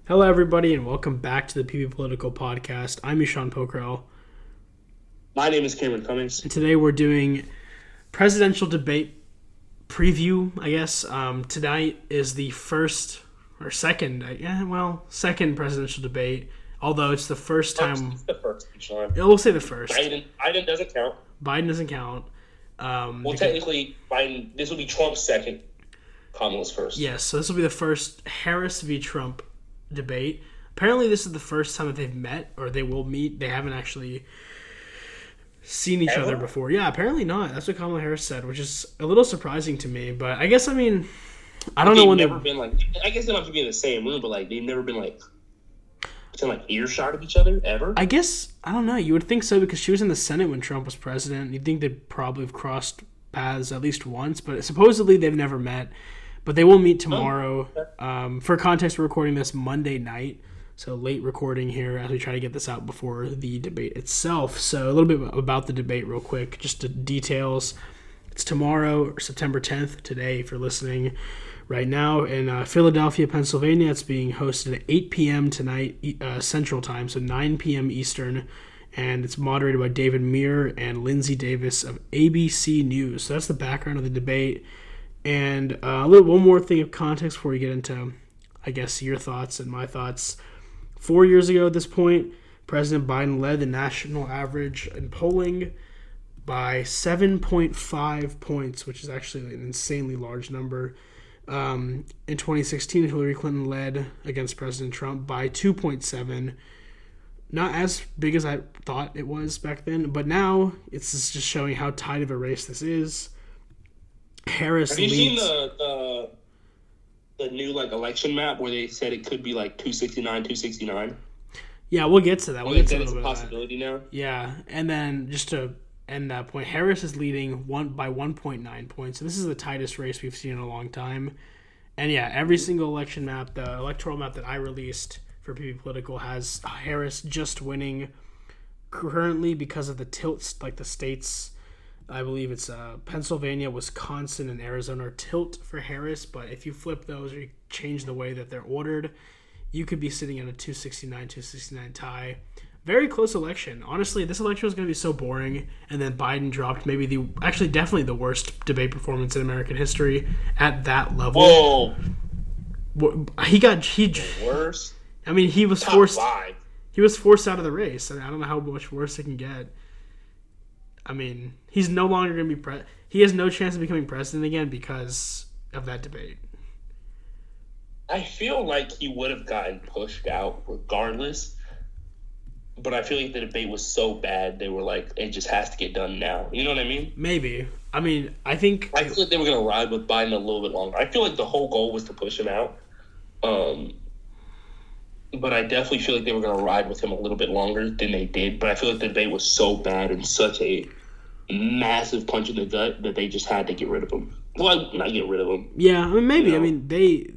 Hello, everybody, and welcome back to the PB Political Podcast. I'm Eshan Pokhrel, My name is Cameron Cummings. and today we're doing presidential debate preview, I guess. Tonight is the first, or second, second presidential debate, although it's the first time. It's the first, Sean. We'll say the first. Biden doesn't count. Biden doesn't count. Technically, Biden. This will be Trump's second. Kamala's first. Yes, so this will be the first Harris v. Trump debate. Apparently, this is the first time that they've met, or they will meet. They haven't actually seen each other before. Yeah, apparently not. That's what Kamala Harris said, which is a little surprising to me. But I guess, I don't know when they've never been like. I guess they don't have to be in the same room, but like they've never been like within earshot of each other ever. I guess, I don't know. You would think so because she was in the Senate when Trump was president. You'd think they'd probably have crossed paths at least once, but supposedly they've never met. But they will meet tomorrow. For context, we're recording this Monday night, so late recording here as we try to get this out before the debate itself. So a little bit about the debate real quick, just the details. It's tomorrow, September 10th, today, if you're listening right now, in Philadelphia, Pennsylvania. It's being hosted at 8 p.m. tonight, Central Time, so 9 p.m. Eastern. And it's moderated by David Muir and Lindsay Davis of ABC News. So that's the background of the debate. And one more thing of context before we get into, I guess, your thoughts and my thoughts. 4 years ago at this point, President Biden led the national average in polling by 7.5 points, which is actually an insanely large number. In 2016, Hillary Clinton led against President Trump by 2.7. Not as big as I thought it was back then, but now it's just showing how tight of a race this is. Harris Have you leads. seen the new election map where they said it could be 269? Yeah, we'll get to that. We'll They get to said a it's a little bit of that. possibility now. Yeah, and then just to end that point, Harris is leading by 1.9 points. So this is the tightest race we've seen in a long time. And yeah, every single election map, the electoral map that I released for PB Political has Harris just winning currently because of the tilts, like the states. I believe it's Pennsylvania, Wisconsin, and Arizona are tilt for Harris. But if you flip those or you change the way that they're ordered, you could be sitting at a 269 tie. Very close election. Honestly, this election was going to be so boring. And then Biden dropped definitely the worst debate performance in American history at that level. Whoa. Worse. I mean, he was Top forced. 5. He was forced out of the race. I don't know how much worse it can get. I mean, he's no longer going to be he has no chance of becoming president again because of that debate. I feel like he would have gotten pushed out regardless, but I feel like the debate was so bad they were like, it just has to get done now. You know what I mean? Maybe. I mean, I feel like they were going to ride with Biden a little bit longer. I feel like the whole goal was to push him out. But I definitely feel like they were going to ride with him a little bit longer than they did. But I feel like the debate was so bad and such a massive punch in the gut that they just had to get rid of him. Well, not get rid of him. Yeah, I mean, maybe. You know, I mean, they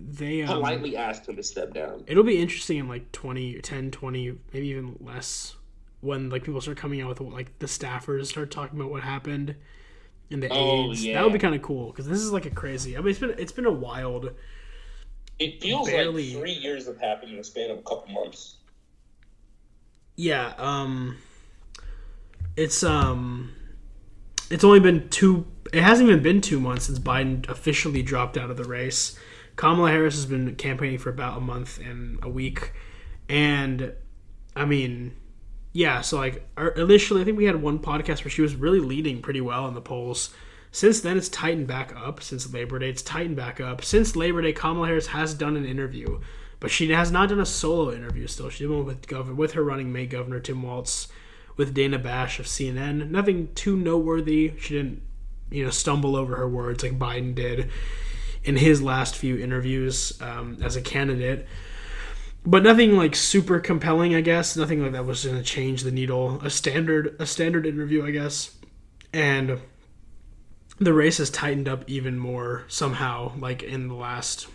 politely asked him to step down. It'll be interesting in 20, maybe even less, when people start coming out with the staffers start talking about what happened and the aides. Yeah. That would be kind of cool because this is a crazy. I mean, it's been a wild. It feels like 3 years have happened in the span of a couple months. Yeah, it's only been it hasn't even been 2 months since Biden officially dropped out of the race. Kamala Harris has been campaigning for about a month and a week. And, I mean, yeah, so initially I think we had one podcast where she was really leading pretty well in the polls. Since then, it's tightened back up. Since Labor Day, it's tightened back up. Since Labor Day, Kamala Harris has done an interview, but she has not done a solo interview still. She did one with her running mate, Governor Tim Walz, with Dana Bash of CNN. Nothing too noteworthy. She didn't, stumble over her words like Biden did in his last few interviews as a candidate. But nothing super compelling, I guess. Nothing that was going to change the needle. A standard interview, I guess. And the race has tightened up even more somehow, in the last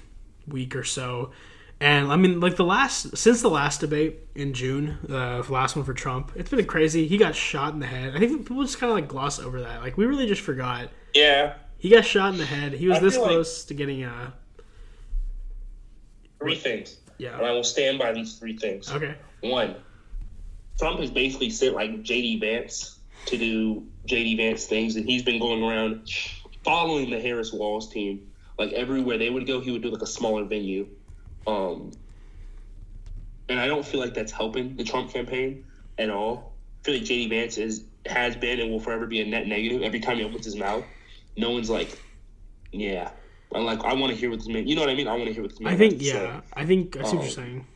week or so. And I mean, since the last debate in June, the last one for Trump, it's been crazy. He got shot in the head. I think people just kind of gloss over that. We really just forgot. Yeah. He got shot in the head. He was this close to getting three things. Yeah. And I will stand by these 3 things. Okay. 1, Trump has basically sent like J.D. Vance to do J.D. Vance things, and he's been going around following the Harris Walls team. Like everywhere they would go, he would do like a smaller venue. And I don't feel like that's helping the Trump campaign at all. I feel like J.D. Vance has been and will forever be a net negative. Every time he opens his mouth, no one's like, yeah. I'm like, I want to hear what this man. You know what I mean? I want to hear what this man. I think I see what you're saying.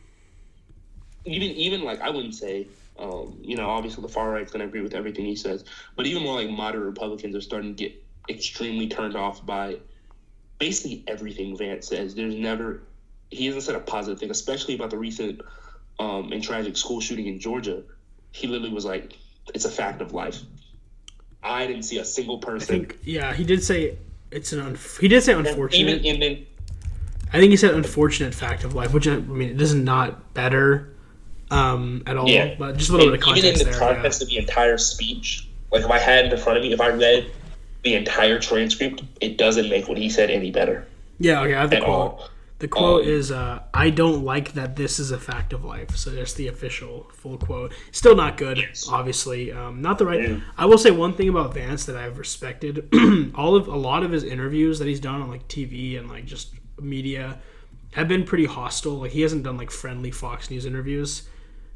Even like I wouldn't say, obviously the far right's gonna agree with everything he says, but even more like moderate Republicans are starting to get extremely turned off by basically everything Vance says. He hasn't said a positive thing, especially about the recent and tragic school shooting in Georgia. He literally was like, "It's a fact of life." I didn't see a single person. He did say he did say unfortunate. I think he said unfortunate fact of life, which I mean it is not better at all. Yeah. But just a little bit of context even in the context of the entire speech, like if I had it in front of me, if I read the entire transcript, it doesn't make what he said any better. Yeah, okay, I have the quote. The quote is, I don't like that this is a fact of life. So that's the official full quote. Still not good, obviously. Not the right. Yeah. I will say one thing about Vance that I've respected. A lot of his interviews that he's done on like TV and like just media have been pretty hostile. Like he hasn't done like friendly Fox News interviews.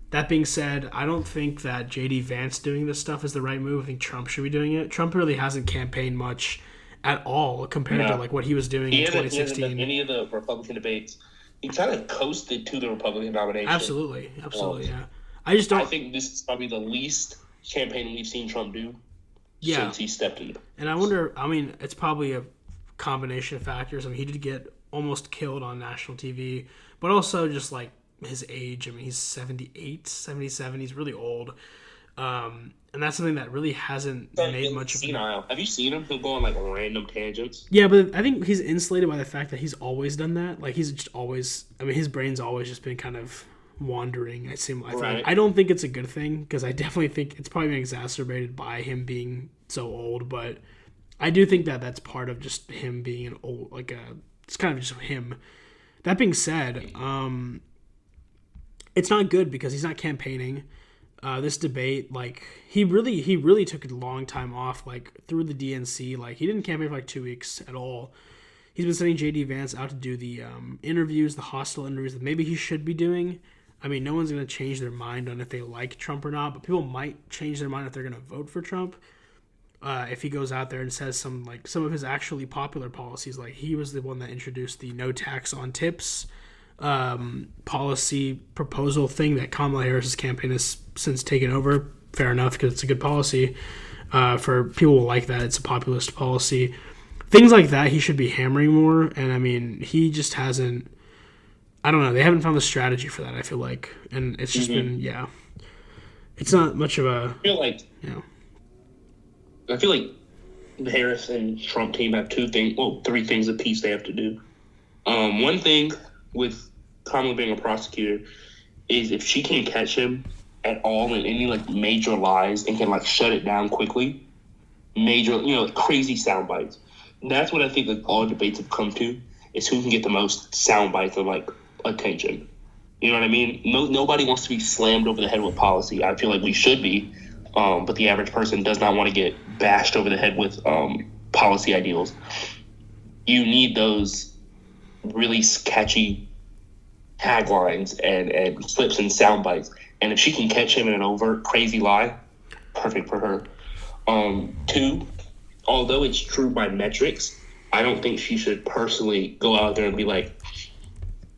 That being said, I don't think that J.D. Vance doing this stuff is the right move. I think Trump should be doing it. Trump really hasn't campaigned much at all compared to like what he was doing in 2016. He hasn't done any of the Republican debates. He kind of coasted to the Republican nomination. Absolutely, yeah. I think this is probably the least campaign we've seen Trump do since he stepped in. And I wonder. I mean, it's probably a combination of factors. I mean, he did get almost killed on national TV, but also just like his age. I mean, he's 78, 77. He's really old. And that's something that really hasn't made much of him. Have you seen him? He'll go on like random tangents. Yeah, but I think he's insulated by the fact that he's always done that. Like he's just always. I mean, his brain's always just been kind of wandering. I don't think it's a good thing because I definitely think it's probably been exacerbated by him being so old. But I do think that that's part of just him being an old, it's kind of just him. That being said, it's not good because he's not campaigning. This debate, like he really took a long time off, like through the DNC. Like he didn't campaign for like 2 weeks at all. He's been sending J.D. Vance out to do the interviews, the hostile interviews that maybe he should be doing. I mean, no one's going to change their mind on if they like Trump or not, but people might change their mind if they're going to vote for Trump. If he goes out there and says some of his actually popular policies, like he was the one that introduced the no tax on tips policy proposal thing that Kamala Harris's campaign has since taken over. Fair enough, because it's a good policy. For people who like that, it's a populist policy. Things like that he should be hammering more, and I mean, he just hasn't. I don't know. They haven't found the strategy for that, I feel like. And it's just been, it's not much of a... I feel like the Harris and Trump team have three things apiece they have to do. One thing with Kamala being a prosecutor is if she can't catch him at all in any like major lies and can like shut it down quickly, crazy sound bites. That's what I think like all debates have come to, is who can get the most sound bites of like attention. You know what I mean? Nobody wants to be slammed over the head with policy. I feel like we should be, but the average person does not want to get bashed over the head with policy ideals. You need those really catchy taglines and clips and sound bites. And if she can catch him in an overt crazy lie, perfect for her. 2, although it's true by metrics, I don't think she should personally go out there and be like,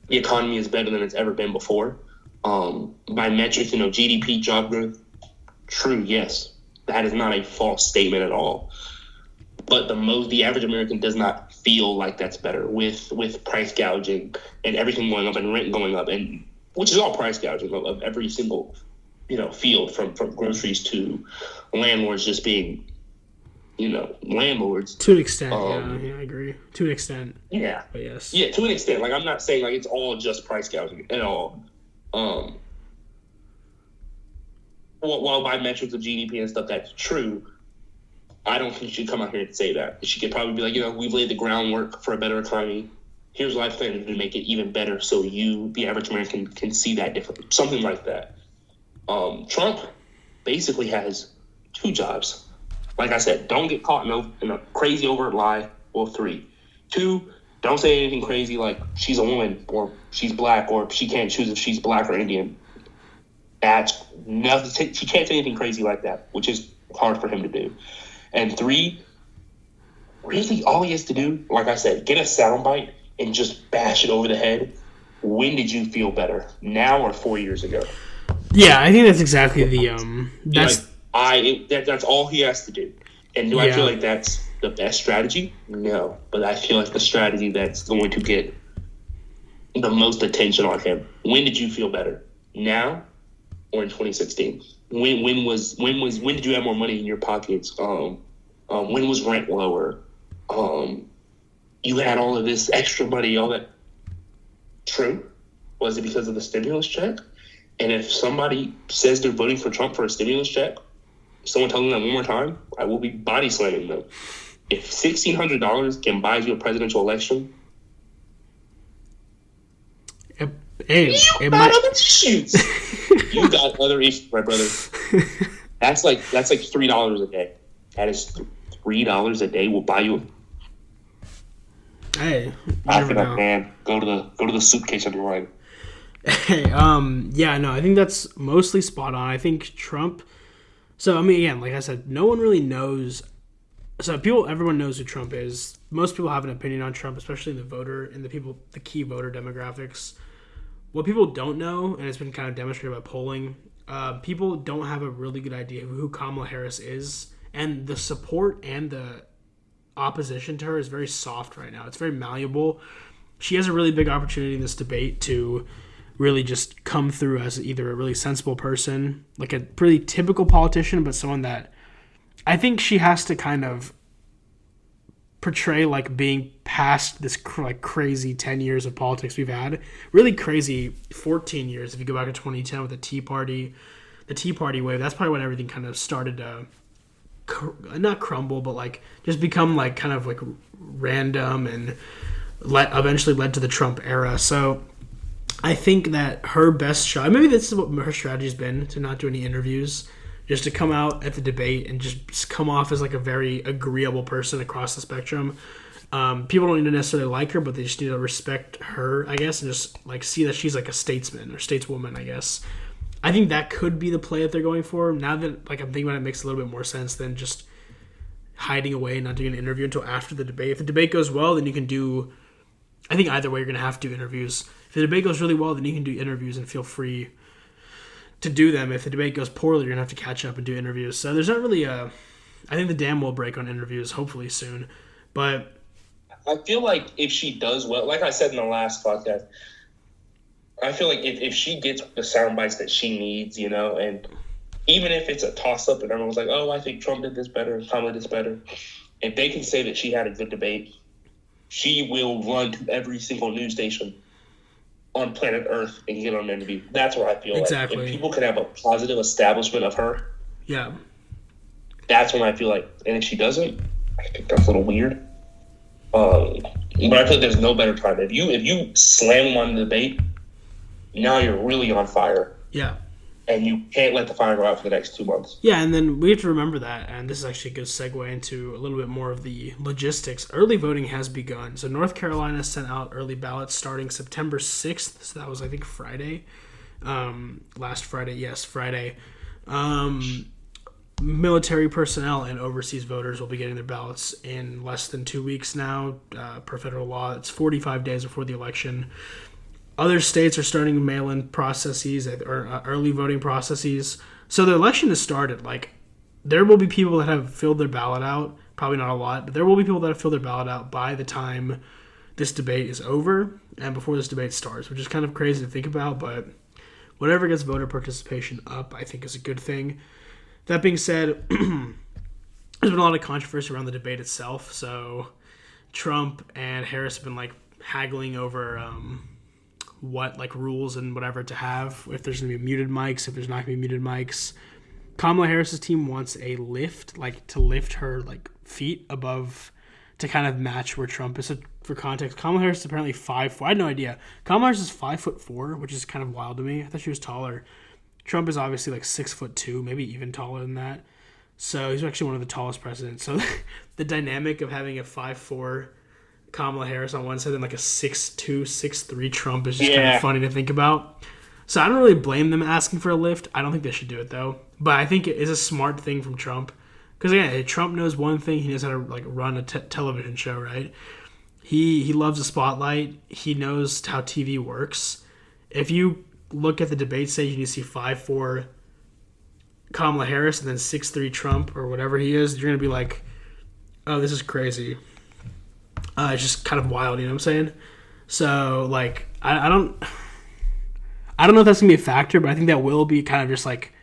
the economy is better than it's ever been before. By metrics, GDP, job growth, true, yes. That is not a false statement at all. But the average American does not feel like that's better with price gouging and everything going up and rent going up, and which is all price gouging of every single field from groceries to landlords just being landlords to an extent. I agree to an extent. Yeah, but yes, to an extent. Like I'm not saying like it's all just price gouging at all. While by metrics of GDP and stuff that's true, I don't think she should come out here and say that. She could probably be like, we've laid the groundwork for a better economy. Here's what I plan to do to make it even better so you, the average American, can see that differently. Something like that. Trump basically has 2 jobs. Like I said, don't get caught in a crazy overt lie. Well, 3. 2, don't say anything crazy like she's a woman or she's black or she can't choose if she's black or Indian. That's nothing. She can't say anything crazy like that, which is hard for him to do. And 3, really all he has to do, like I said, get a soundbite and just bash it over the head. When did you feel better? Now or 4 years ago? Yeah, I think that's exactly the that's all he has to do. And do I feel like that's the best strategy? No, but I feel like the strategy that's going to get the most attention on him. When did you feel better? Now or in 2016? When did you have more money in your pockets? When was rent lower? You had all of this extra money, all that. True. Was it because of the stimulus check? And if somebody says they're voting for Trump for a stimulus check, someone telling them that one more time, I will be body slamming them. If $1,600 can buy you a presidential election, you got other issues. You got other issues, my brother. That's like $3 a day. That is $3 a day will buy you. Hey, I feel like, man, go to the suitcase on your right. Hey, I think that's mostly spot on. I think Trump. So I mean, again, like I said, no one really knows. So everyone knows who Trump is. Most people have an opinion on Trump, especially the key voter demographics. What people don't know, and it's been kind of demonstrated by polling, people don't have a really good idea of who Kamala Harris is, and the support and the opposition to her is very soft right now. It's very malleable. She has a really big opportunity in this debate to really just come through as either a really sensible person, like a pretty typical politician, but someone that I think she has to kind of portray like being past this like crazy 10 years of politics we've had. Really crazy 14 years if you go back to 2010 with the Tea Party wave. That's probably when everything kind of started to not crumble, but like just become like kind of like random and eventually led to the Trump era. So I think that her best shot, maybe this is what her strategy has been, to not do any interviews, just to come out at the debate and just come off as like a very agreeable person across the spectrum. People don't need to necessarily like her, but they just need to respect her, I guess, and just like see that she's like a statesman or stateswoman, I guess. I think that could be the play that they're going for. Now that like I'm thinking about it, makes a little bit more sense than just hiding away and not doing an interview until after the debate. If the debate goes well, then you can do. I think either way you're going to have to do interviews. If the debate goes really well, then you can do interviews and feel free to do them. If the debate goes poorly, you're going to have to catch up and do interviews. So there's not really I think the dam will break on interviews hopefully soon. But I feel like if she does well, like I said in the last podcast, I feel like if she gets the sound bites that she needs, and even if it's a toss-up and everyone's like, oh, I think Trump did this better and Kamala did this better, if they can say that she had a good debate, she will run to every single news station on planet Earth and get on an interview. That's what I feel exactly. Like. If people can have a positive establishment of her, yeah, that's when I feel like, and if she doesn't, I think that's a little weird. But I feel like there's no better time. If you slam on the debate, now you're really on fire. Yeah. And you can't let the fire go out for the next 2 months. Yeah, and then we have to remember that, and this is actually a good segue into a little bit more of the logistics. Early voting has begun. So North Carolina sent out early ballots starting September 6th. So that was, I think, Friday. Last Friday. Yes, Friday. Military personnel and overseas voters will be getting their ballots in less than 2 weeks now. Per federal law, it's 45 days before the election. Other states are starting mail-in processes or early voting processes. So the election has started. Like, there will be people that have filled their ballot out. Probably not a lot, but there will be people that have filled their ballot out by the time this debate is over and before this debate starts, which is kind of crazy to think about. But whatever gets voter participation up, I think is a good thing. That being said, there's been a lot of controversy around the debate itself. So Trump and Harris have been like haggling over what like rules and whatever to have, if there's going to be muted mics, if there's not going to be muted mics. Kamala Harris's team wants a lift, like to lift her like feet above to kind of match where Trump is. So for context, Kamala Harris is apparently 5'4". I had no idea. Kamala Harris is 5'4", which is kind of wild to me. I thought she was taller. Trump is obviously like 6'2", maybe even taller than that. So he's actually one of the tallest presidents. So the dynamic of having a 5'4" Kamala Harris on one side and like a 6'2", 6'3" Trump is just kind of funny to think about. So I don't really blame them asking for a lift. I don't think they should do it though. But I think it is a smart thing from Trump. Because again, Trump knows one thing. He knows how to like run a television show, right? He loves the spotlight. He knows how TV works. If you look at the debate stage and you see 5'4" Kamala Harris and then 6'3" Trump or whatever he is, you're going to be like, oh, this is crazy. It's just kind of wild, you know what I'm saying? So, like, I don't know if that's going to be a factor, but I think that will be kind of just like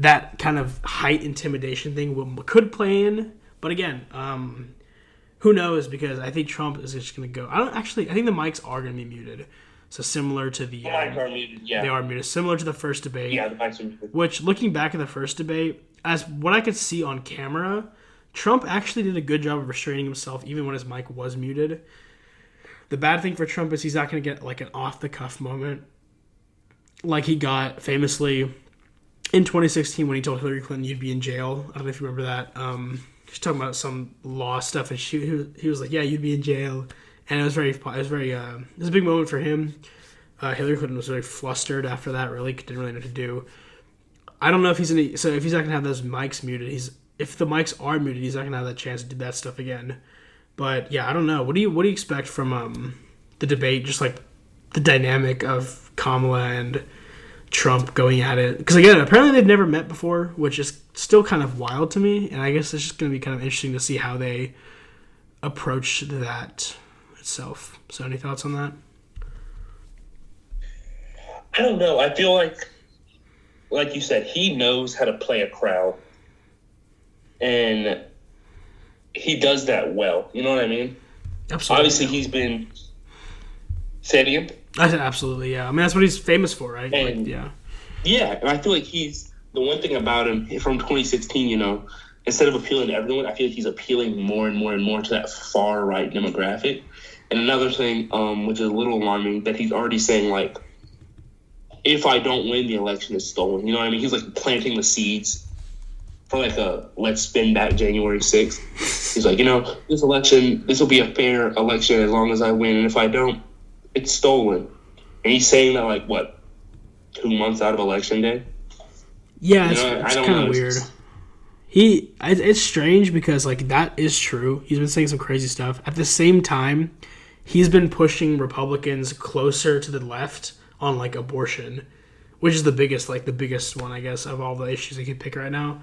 that kind of height intimidation thing could play in. But again, who knows? Because I think Trump is just going to go. I think the mics are going to be muted. So similar to the mics are muted, yeah. They are muted. Similar to the first debate. Yeah, the mics are muted. Which, looking back at the first debate, as what I could see on camera, Trump actually did a good job of restraining himself even when his mic was muted. The bad thing for Trump is he's not going to get like an off-the-cuff moment like he got famously in 2016 when he told Hillary Clinton you'd be in jail. I don't know if you remember that. She's talking about some law stuff, and he was like, "Yeah, you'd be in jail," and it was a big moment for him. Hillary Clinton was very flustered after that. Really didn't really know what to do. I don't know if if he's not gonna have those mics muted. If the mics are muted, he's not gonna have that chance to do that stuff again. But yeah, I don't know. What do you expect from the debate? Just like the dynamic of Kamala and Trump going at it, because again, apparently they've never met before, which is still kind of wild to me, and I guess it's just going to be kind of interesting to see how they approach that itself. So any thoughts on that? I don't know. I feel like you said, he knows how to play a crowd, and he does that well. You know what I mean? Absolutely. Obviously, he's been steady. I said absolutely, yeah. I mean, that's what he's famous for, right? And, like, yeah. Yeah, and I feel like he's the one thing about him from 2016. You know, instead of appealing to everyone, I feel like he's appealing more and more and more to that far right demographic. And another thing, which is a little alarming, that he's already saying like, if I don't win, the election is stolen. You know what I mean? He's like planting the seeds for like a let's spin back January 6th. He's like, you know, this will be a fair election as long as I win, and if I don't, it's stolen. And he's saying that like what, 2 months out of election day? Yeah, it's kind of weird. It's strange because like that is true. He's been saying some crazy stuff. At the same time, he's been pushing Republicans closer to the left on like abortion, which is the biggest one, I guess, of all the issues he could pick right now.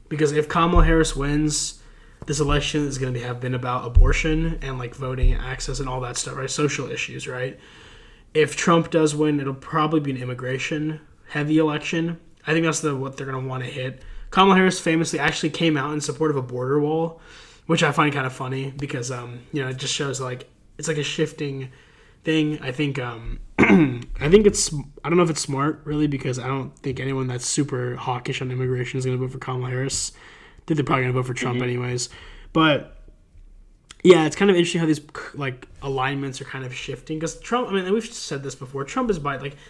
Because if Kamala Harris wins, this election is going to have been about abortion and like voting access and all that stuff, right? Social issues, right? If Trump does win, it'll probably be an immigration heavy election. I think that's what they're going to want to hit. Kamala Harris famously actually came out in support of a border wall, which I find kind of funny because it just shows like it's like a shifting thing. I think I don't know if it's smart really, because I don't think anyone that's super hawkish on immigration is going to vote for Kamala Harris. I think they're probably going to vote for Trump anyways. But yeah, it's kind of interesting how these like alignments are kind of shifting, because Trump, I mean, we've said this before, Trump is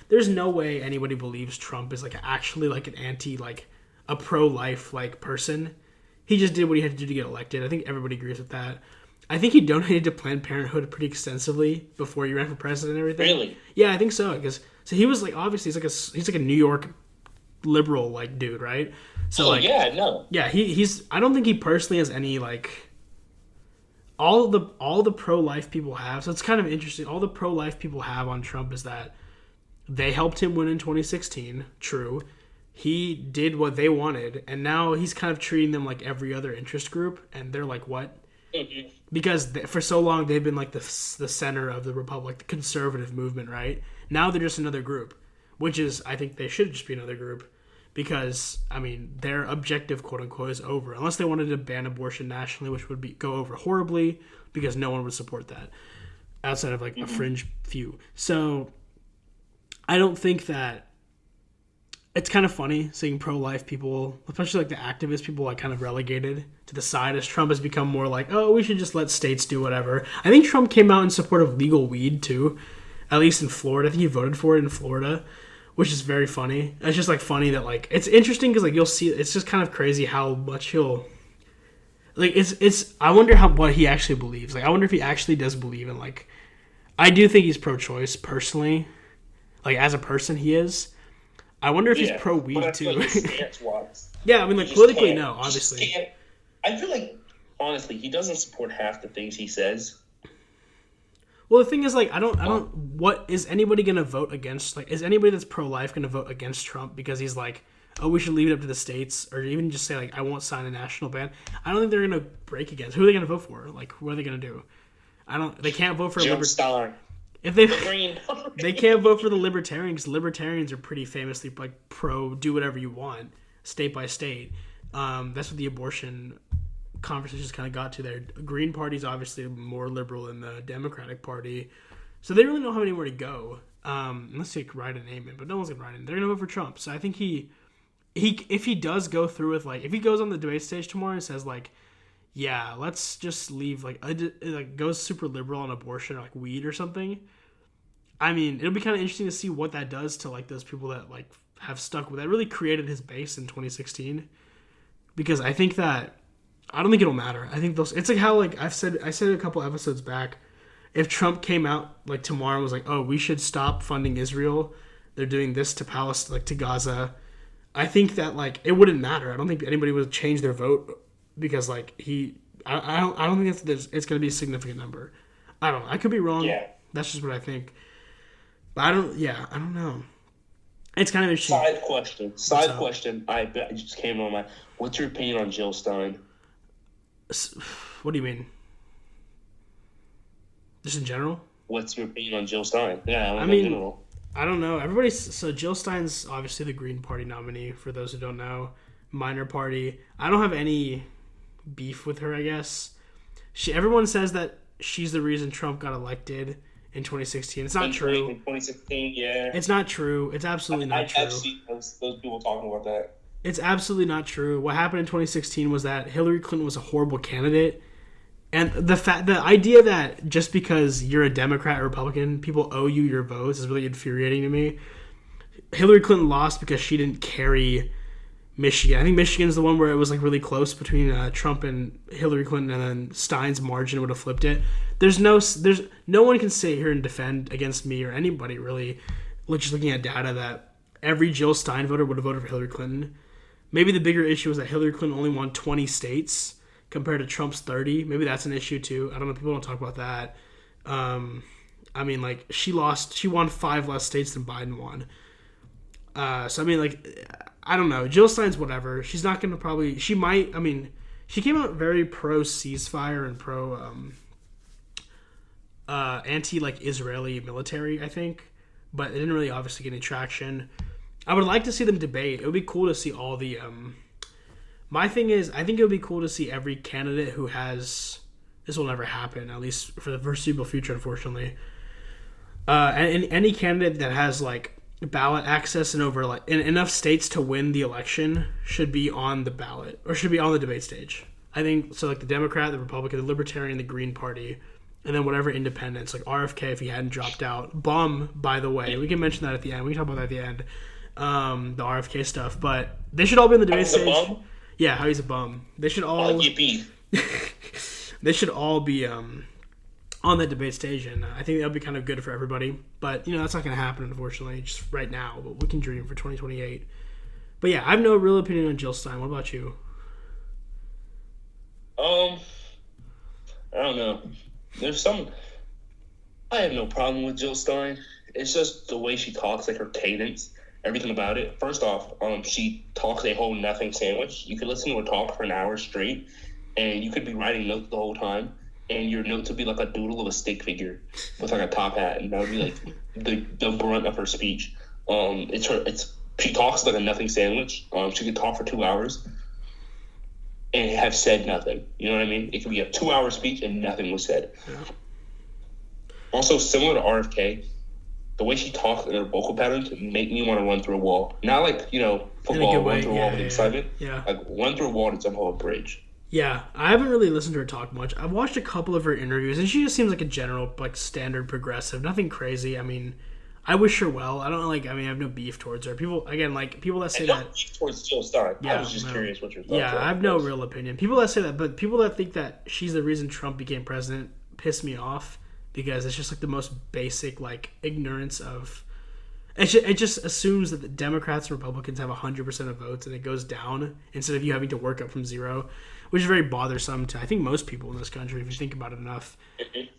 there's no way anybody believes Trump is like actually like an anti, like a pro-life like person. He just did what he had to do to get elected. I think everybody agrees with that. I think he donated to Planned Parenthood pretty extensively before he ran for president and everything. Really? Yeah, I think so. Because he was like, obviously he's like a New York liberal like dude, right? So he's. I don't think he personally has any like. All the pro-life people have. So it's kind of interesting. All the pro-life people have on Trump is that they helped him win in 2016. True. He did what they wanted, and now he's kind of treating them like every other interest group, and they're like, what? Mm-hmm. Because for so long they've been like the center of the Republic, the conservative movement, right? Now they're just another group, which is, I think they should just be another group, because I mean their objective, quote unquote, is over. Unless they wanted to ban abortion nationally, which would go over horribly, because no one would support that outside of like a fringe few. So I don't think that It's kind of funny seeing pro-life people, especially like the activist people, like kind of relegated to the side as Trump has become more like, oh, we should just let states do whatever. I think Trump came out in support of legal weed too, at least in Florida. I think he voted for it in Florida, which is very funny. It's just like funny that like it's interesting because like you'll see, it's just kind of crazy how much he'll like. It's. I wonder what he actually believes. Like I wonder if he actually does believe in like. I do think he's pro-choice personally, like as a person he is. I wonder if he's pro-weed too. Like stance-wise, yeah, I mean, like politically, no, obviously. I feel like, honestly, he doesn't support half the things he says. Well, the thing is, like, I don't. What is anybody gonna vote against? Like, is anybody that's pro-life gonna vote against Trump because he's like, oh, we should leave it up to the states, or even just say like, I won't sign a national ban? I don't think they're gonna break against. Who are they gonna vote for? Like, what are they gonna do? I don't. They can't vote for Jim Stein. If they can't vote for the libertarians. Libertarians are pretty famously like pro do whatever you want, state by state. That's what the abortion conversations kind of got to there. Green Party's obviously more liberal than the Democratic Party, so they really don't have anywhere to go unless they write a name in. But no one's gonna write in. They're gonna vote for Trump. So I think he if he does go through with like if he goes on the debate stage tomorrow and says like, yeah, let's just leave like goes super liberal on abortion or like weed or something. I mean, it'll be kind of interesting to see what that does to like those people that like have stuck with that. Really created his base in 2016, because I think that I don't think it'll matter. I think those. It's like how like I said a couple episodes back, if Trump came out like tomorrow and was like, oh, we should stop funding Israel. They're doing this to Palestine, like to Gaza. I think that like it wouldn't matter. I don't think anybody would change their vote. Because like I don't think it's going to be a significant number. I don't know. I could be wrong. Yeah. That's just what I think. But I don't know. It's kind of interesting. Side question. I just came on my. What's your opinion on Jill Stein? What do you mean? Just in general? What's your opinion on Jill Stein? Yeah, I mean, in general. I don't know. So Jill Stein's obviously the Green Party nominee. For those who don't know, minor party. I don't have any beef with her, I guess. Everyone says that she's the reason Trump got elected in 2016. It's not true. In 2016, yeah. It's not true. It's absolutely not true. I've seen those people talking about that. It's absolutely not true. What happened in 2016 was that Hillary Clinton was a horrible candidate. And the idea that just because you're a Democrat or Republican, people owe you your votes is really infuriating to me. Hillary Clinton lost because she didn't carry Michigan. I think Michigan's the one where it was like really close between Trump and Hillary Clinton, and then Stein's margin would have flipped it. There's no one can sit here and defend against me or anybody really, just looking at data, that every Jill Stein voter would have voted for Hillary Clinton. Maybe the bigger issue is that Hillary Clinton only won 20 states compared to Trump's 30. Maybe that's an issue too. I don't know. People don't talk about that. I mean, like she won 5 less states than Biden won. So I mean, like, I don't know. Jill Stein's whatever. She's not going to probably... She might... I mean, she came out very pro-ceasefire and pro... anti, Israeli military, I think. But it didn't really obviously get any traction. I would like to see them debate. It would be cool to see all the... My thing is, I think it would be cool to see every candidate who has... This will never happen, at least for the foreseeable future, unfortunately. And any candidate that has, ballot access in in enough states to win the election should be on the ballot, or should be on the debate stage. I think so. The Democrat, the Republican, the Libertarian, the Green Party, and then whatever independents, like RFK if he hadn't dropped out. Bum, by the way, we can mention that at the end. We can talk about that at the end. The RFK stuff, but they should all be on the debate stage. Bum? Yeah, how he's a bum. They should all. Yippee. They should all be on that debate stage, and I think that'll be kind of good for everybody. But that's not going to happen, unfortunately, just right now. But we can dream for 2028. But yeah, I have no real opinion on Jill Stein. What about you? I don't know. I have no problem with Jill Stein. It's just the way she talks, her cadence, everything about it. First off, she talks a whole nothing sandwich. You could listen to her talk for an hour straight, and you could be writing notes the whole time. And your notes would be like a doodle of a stick figure with a top hat, and that would be the brunt of her speech. She talks like a nothing sandwich. She could talk for 2 hours and have said nothing. You know what I mean? It could be a 2-hour speech and nothing was said. Yeah. Also, similar to RFK, the way she talks and her vocal patterns make me want to run through a wall. Not like, football, run through a wall with excitement. Yeah. Like, run through a wall to jump over a bridge. Yeah, I haven't really listened to her talk much. I've watched a couple of her interviews, and she just seems like a general, like, standard progressive. Nothing crazy. I mean, I wish her well. I have no beef towards her. People that say that. Beef towards Jill Stein. Yeah, I was just curious what your thoughts Yeah, I have no real opinion. People that say that, but people that think that she's the reason Trump became president piss me off because it's just like the most basic, like, ignorance of. It just assumes that the Democrats and Republicans have 100% of votes and it goes down instead of you having to work up from zero, which is very bothersome to I think most people in this country if you think about it enough.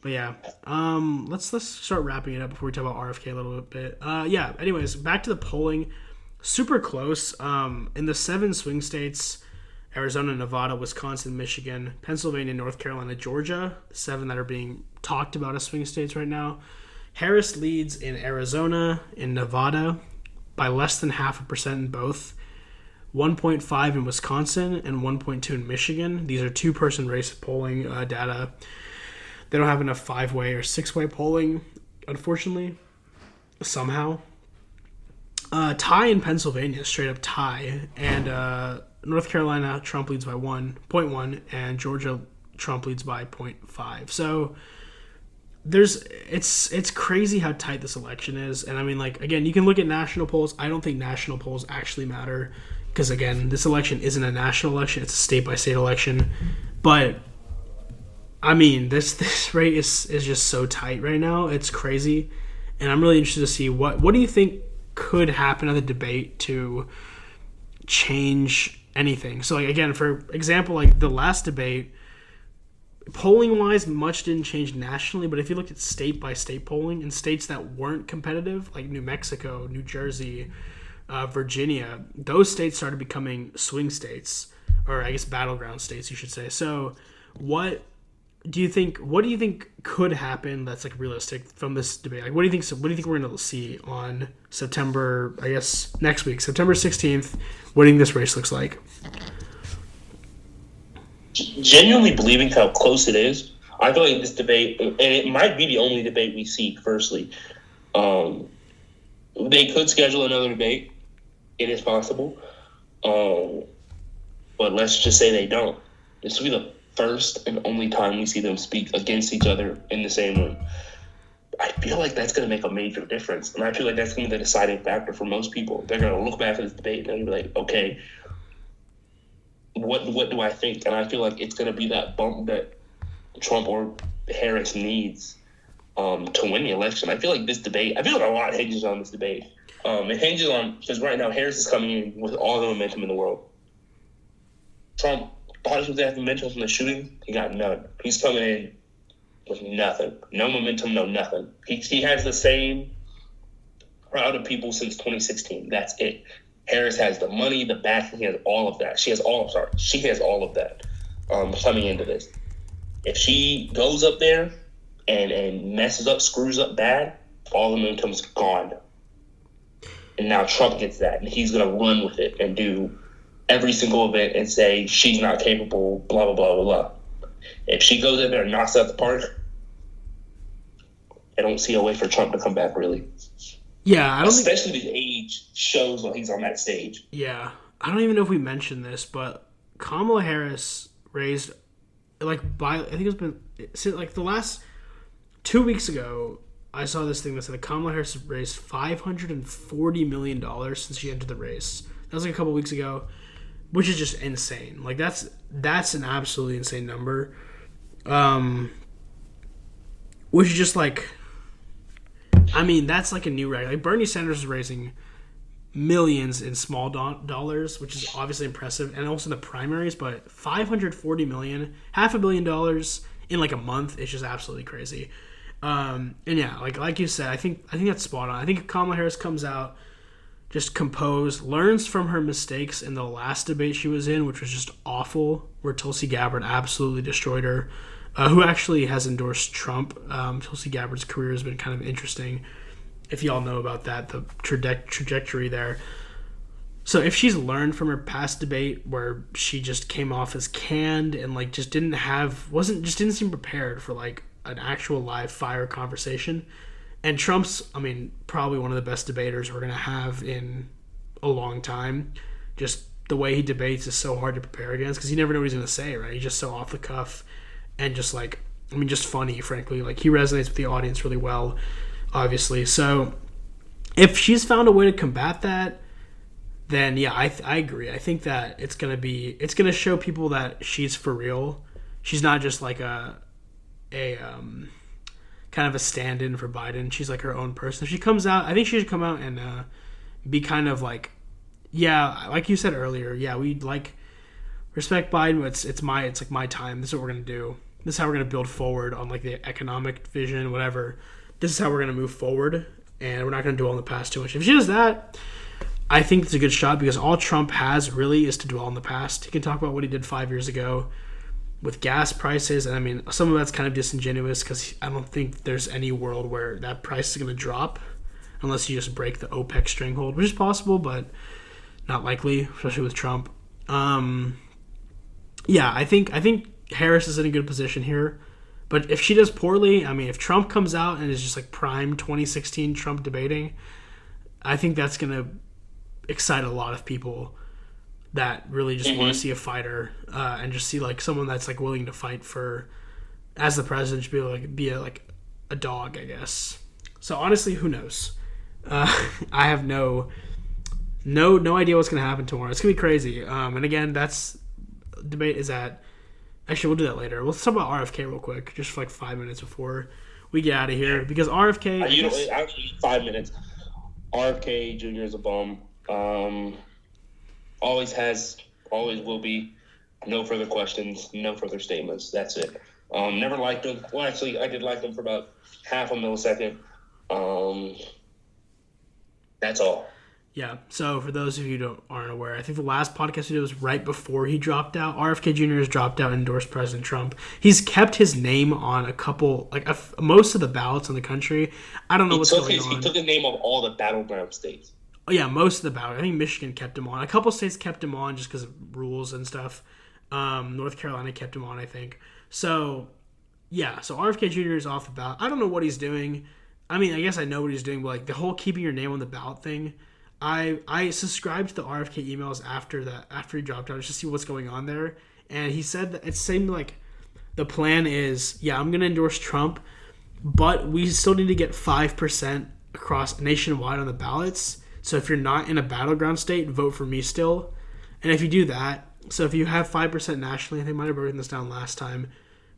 But yeah, let's start wrapping it up before we talk about RFK a little bit. Anyways, back to the polling. Super close. In the 7 swing states, Arizona, Nevada, Wisconsin, Michigan, Pennsylvania, North Carolina, Georgia, 7 that are being talked about as swing states right now. Harris leads in Arizona, in Nevada, by less than 0.5% in both, 1.5 in Wisconsin, and 1.2 in Michigan. These are 2-person race polling data. They don't have enough 5-way or 6-way polling, unfortunately, somehow. Tie in Pennsylvania, straight up tie, and North Carolina, Trump leads by 1.1, and Georgia, Trump leads by 0.5. So it's crazy how tight this election is. And I mean, like, again, you can look at national polls. I don't think national polls actually matter because, again, this election isn't a national election. It's a state-by-state election. But, I mean, this rate is just so tight right now. It's crazy. And I'm really interested to see what do you think could happen at the debate to change anything. So, like, again, for example, like the last debate, polling-wise, much didn't change nationally, but if you looked at state-by-state polling in states that weren't competitive, like New Mexico, New Jersey, Virginia, those states started becoming swing states, or I guess battleground states, you should say. So what do you think could happen that's like realistic from this debate? Like, what do you think we're going to see on September, I guess, next week, September 16th? What do you think this race looks like? Genuinely believing how close it is, I feel like this debate, and it might be the only debate we see, firstly. They could schedule another debate. It is possible. But let's just say they don't. This will be the first and only time we see them speak against each other in the same room. I feel like that's going to make a major difference. And I feel like that's going to be the deciding factor for most people. They're going to look back at this debate and they're going to be like, okay, what do I think? And I feel like it's going to be that bump that Trump or Harris needs to win the election. I feel like a lot hinges on this debate. It hinges on, because right now Harris is coming in with all the momentum in the world. Trump thought he was going to have momentum from the shooting. He got none. He's coming in with nothing. No momentum, no nothing. He has the same crowd of people since 2016. That's it. Harris has the money, the backing, he has all of that. She has all of that coming into this. If she goes up there and messes up, screws up bad, all the momentum's gone. And now Trump gets that, and he's going to run with it and do every single event and say she's not capable, blah, blah, blah, blah, blah. If she goes in there and knocks out the park, I don't see a way for Trump to come back, really. Yeah, especially his age shows when he's on that stage. Yeah, I don't even know if we mentioned this, but Kamala Harris raised, I think it's been since like the last 2 weeks ago. I saw this thing that said that Kamala Harris raised $540 million since she entered the race. That was like a couple weeks ago, which is just insane. Like that's an absolutely insane number. Which is just like, I mean, that's like a new record. Like Bernie Sanders is raising millions in small dollars, which is obviously impressive, and also in the primaries. But $540 million, $500 million in like a month is just absolutely crazy. And yeah, like you said, I think that's spot on. I think if Kamala Harris comes out just composed, learns from her mistakes in the last debate she was in, which was just awful, where Tulsi Gabbard absolutely destroyed her. Who actually has endorsed Trump. Tulsi Gabbard's career has been kind of interesting, if y'all know about that, the trajectory there. So if she's learned from her past debate where she just came off as canned and like just didn't seem prepared for like an actual live fire conversation, And Trump's, I mean, probably one of the best debaters we're going to have in a long time. Just the way he debates is so hard to prepare against because you never know what he's going to say, right? He's just so off the cuff and just like, I mean, just funny, frankly. Like, he resonates with the audience really well, obviously. So if she's found a way to combat that, then yeah, I agree. I think that it's going to show people that she's for real. She's not just like a kind of a stand-in for Biden. She's like her own person. If she comes out, I think she should come out and be kind of like, yeah, like you said earlier, yeah, we like respect Biden, but it's like my time. This is what we're gonna do. This is how we're gonna build forward on like the economic vision, whatever. This is how we're gonna move forward, and we're not gonna dwell on the past too much. If she does that, I think it's a good shot because all Trump has really is to dwell on the past. He can talk about what he did 5 years ago with gas prices, and I mean, some of that's kind of disingenuous because I don't think there's any world where that price is going to drop unless you just break the OPEC stranglehold, which is possible, but not likely, especially with Trump. Yeah, I think Harris is in a good position here, but if she does poorly, I mean, if Trump comes out and is just like prime 2016 Trump debating, I think that's going to excite a lot of people that really just want to see a fighter and just see like someone that's like willing to fight for as the president, should be able to like, be a dog, I guess. So honestly, who knows? I have no idea what's gonna happen tomorrow. It's gonna be crazy. And again, that's debate is at. Actually, we'll do that later. We'll talk about RFK real quick, just for like 5 minutes before we get out of here, because RFK. Actually, 5 minutes. RFK Jr. is a bum. Always has, always will be. No further questions, no further statements. That's it. Never liked him. Well, actually, I did like him for about half a millisecond. That's all. Yeah. So for those of you who aren't aware, I think the last podcast we did was right before he dropped out. RFK Jr. has dropped out and endorsed President Trump. He's kept his name on a couple, like most of the ballots in the country. I don't know what's going on. He took the name of all the battleground states. Oh, yeah, most of the ballot. I think Michigan kept him on. A couple states kept him on just because of rules and stuff. North Carolina kept him on, I think. So, yeah. So RFK Jr. is off the ballot. I don't know what he's doing. I mean, I guess I know what he's doing, but like the whole keeping your name on the ballot thing, I subscribed to the RFK emails after he dropped out just to see what's going on there. And he said that it seemed like the plan is, yeah, I'm going to endorse Trump, but we still need to get 5% across nationwide on the ballots. So if you're not in a battleground state, vote for me still. And if you do that, so if you have 5% nationally, I think I might have broken this down last time,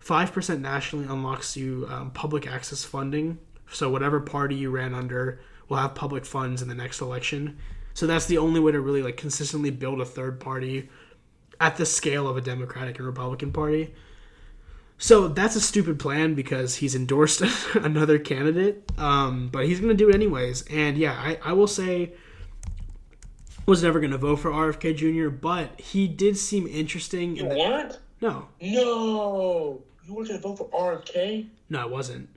5% nationally unlocks you public access funding. So whatever party you ran under will have public funds in the next election. So that's the only way to really like consistently build a third party at the scale of a Democratic and Republican party. So that's a stupid plan because he's endorsed another candidate, but he's going to do it anyways. And yeah, I will say was never going to vote for RFK Jr., but he did seem interesting. You weren't? No. No. You weren't going to vote for RFK? No, I wasn't.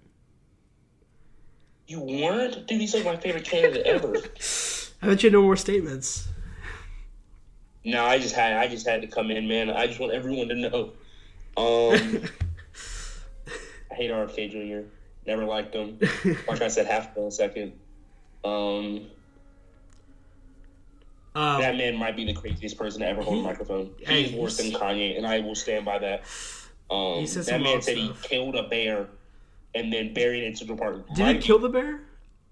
You weren't? Dude, he's like my favorite candidate ever. I bet you had no more statements. No, I just had to come in, man. I just want everyone to know. I hate RFK Jr. Never liked him. Like I said, half a second. That man might be the craziest person to ever hold a microphone. He's worse than Kanye, and I will stand by that. That man said he killed a bear and then buried it in Central Park. Did he kill the bear?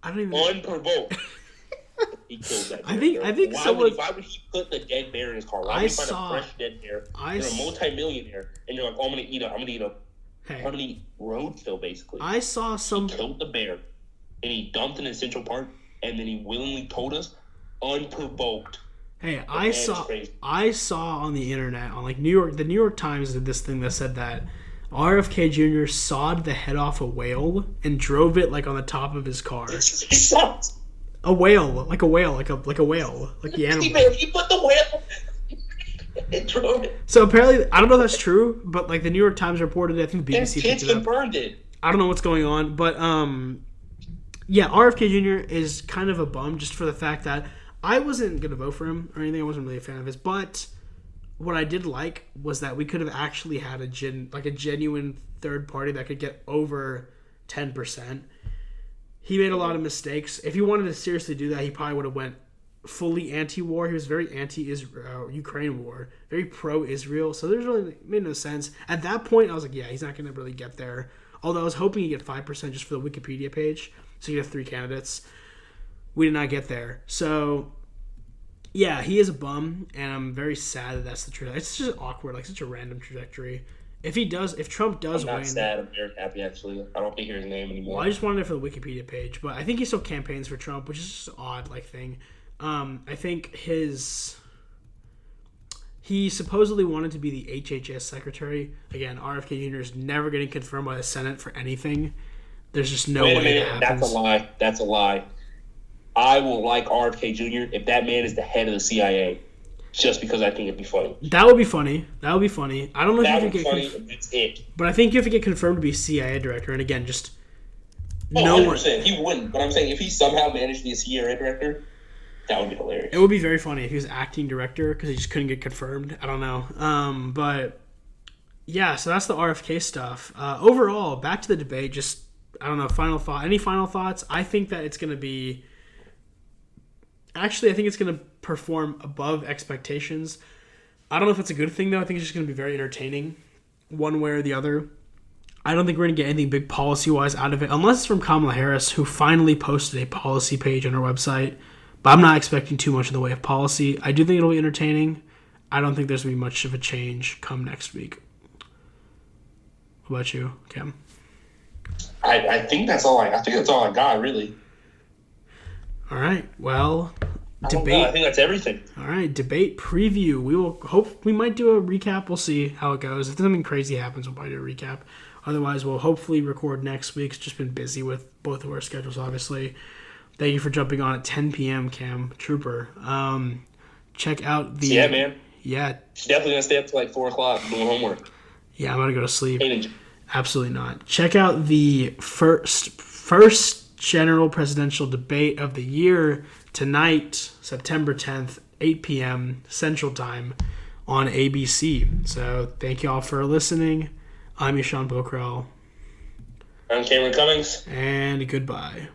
I don't even. Unprovoked. He killed that bear. I think why someone. Why would he put the dead bear in his car? Why would he find a fresh dead bear? You're a multi-millionaire, and you're like, oh, I'm gonna eat a. Hey. I'm gonna eat roadkill, basically. I saw some. He killed the bear, and he dumped it in Central Park, and then he willingly told us, unprovoked. Hey, I saw on the internet, on like the New York Times did this thing that said that RFK Jr. sawed the head off a whale and drove it like on the top of his car. A whale, like a whale, like a whale, like the animal. He put the whale and drove it. So apparently, I don't know if that's true, but like the New York Times reported it. I think BBC picked it up. Confirmed it. I don't know what's going on, but yeah, RFK Jr. is kind of a bum just for the fact that I wasn't gonna vote for him or anything. I wasn't really a fan of his, but what I did like was that we could have actually had a genuine third party that could get over 10%. He made a lot of mistakes. If he wanted to seriously do that, he probably would have went fully anti-war. He was very anti-Ukraine war, very pro-Israel. So there's really made no sense. At that point, I was like, yeah, he's not going to really get there. Although I was hoping he'd get 5% just for the Wikipedia page, so you have 3 candidates. We did not get there. So, yeah, he is a bum, and I'm very sad that that's the trajectory. It's just awkward, like such a random trajectory. If Trump does win... I'm not sad. I'm very happy, actually. I don't think hear his name anymore. Well, I just wanted it for the Wikipedia page, but I think he still campaigns for Trump, which is just an odd thing. I think he supposedly wanted to be the HHS secretary. Again, RFK Jr. is never getting confirmed by the Senate for anything. There's just no way that happens. That's a lie. I will like RFK Jr. if that man is the head of the CIA. Just because I think it'd be funny. That would be funny. I don't know if you could get confirmed. It's it. But I think you have to get confirmed to be CIA director. And again, just no 100%. He wouldn't. But I'm saying if he somehow managed to be a CIA director, that would be hilarious. It would be very funny if he was acting director because he just couldn't get confirmed. I don't know. But yeah, so that's the RFK stuff. Overall, back to the debate. Just I don't know. Final thought. Any final thoughts? I think that it's going to be. Actually, I think it's going to perform above expectations. I don't know if it's a good thing, though. I think it's just going to be very entertaining one way or the other. I don't think we're going to get anything big policy-wise out of it, unless it's from Kamala Harris, who finally posted a policy page on her website. But I'm not expecting too much in the way of policy. I do think it'll be entertaining. I don't think there's going to be much of a change come next week. What about you, Cam? I think that's all I got, really. All right. Well, debate. I think that's everything. All right. Debate preview. We might do a recap. We'll see how it goes. If something crazy happens, we'll probably do a recap. Otherwise, we'll hopefully record next week. It's just been busy with both of our schedules, obviously. Thank you for jumping on at 10 p.m., Cam Trooper. Check out the... Yeah, man. Yeah. She's definitely going to stay up to like 4 o'clock doing homework. Yeah, I'm going to go to sleep. Absolutely not. Check out the first general presidential debate of the year tonight, September 10th, 8 p.m. Central Time on ABC. So thank you all for listening. I'm Eshan Pokhrel. I'm Cameron Cummings. And goodbye.